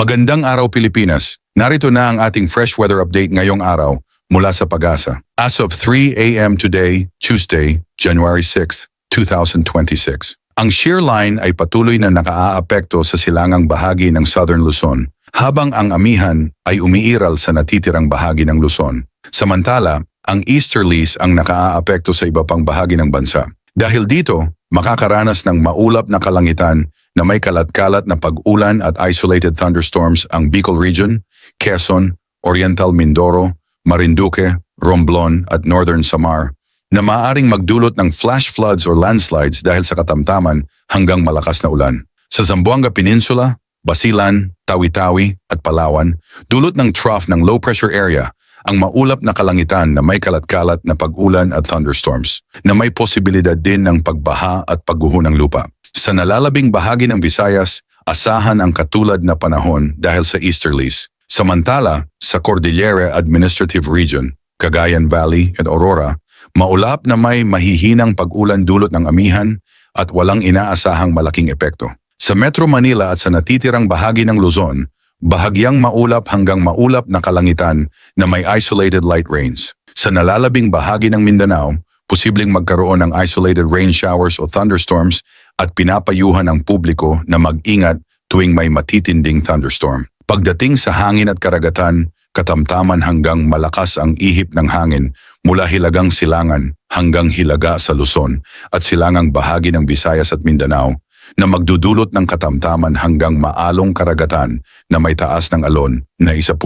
Magandang araw Pilipinas. Narito na ang ating fresh weather update ngayong araw mula sa Pag-asa. As of 3 a.m. today, Tuesday, January 6, 2026. Ang shear line ay patuloy na nakaaapekto sa silangang bahagi ng Southern Luzon, habang ang amihan ay umiiral sa natitirang bahagi ng Luzon. Samantala, ang easterlies ang nakaaapekto sa iba pang bahagi ng bansa. Dahil dito, makakaranas ng maulap na kalangitan na may kalat-kalat na pag-ulan at isolated thunderstorms ang Bicol Region, Quezon, Oriental Mindoro, Marinduque, Romblon at Northern Samar na maaaring magdulot ng flash floods or landslides dahil sa katamtaman hanggang malakas na ulan. Sa Zamboanga Peninsula, Basilan, Tawi-Tawi at Palawan, dulot ng trough ng low pressure area ang maulap na kalangitan na may kalat-kalat na pag-ulan at thunderstorms na may posibilidad din ng pagbaha at pagguho ng lupa. Sa nalalabing bahagi ng Visayas, asahan ang katulad na panahon dahil sa easterlies. Samantala, sa Cordillera Administrative Region, Cagayan Valley at Aurora, maulap na may mahihinang pag-ulan dulot ng amihan at walang inaasahang malaking epekto. Sa Metro Manila at sa natitirang bahagi ng Luzon, bahagyang maulap hanggang maulap na kalangitan na may isolated light rains. Sa nalalabing bahagi ng Mindanao, posibleng magkaroon ng isolated rain showers o thunderstorms at pinapayuhan ang publiko na mag-ingat tuwing may matitinding thunderstorm. Pagdating sa hangin at karagatan, katamtaman hanggang malakas ang ihip ng hangin mula Hilagang Silangan hanggang Hilaga sa Luzon at silangang bahagi ng Visayas at Mindanao na magdudulot ng katamtaman hanggang maalong karagatan na may taas ng alon na 1.8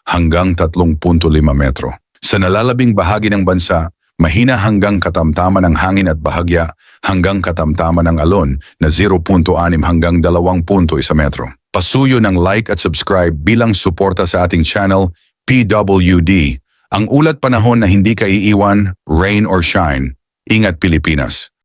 hanggang 3.5 metro. Sa nalalabing bahagi ng bansa, mahina hanggang katamtaman ang hangin at bahagya hanggang katamtaman ng alon na 0.6 hanggang 2.1 metro. Pasuyo ng like at subscribe bilang suporta sa ating channel PWD. Ang ulat panahon na hindi ka iiwan, rain or shine. Ingat Pilipinas!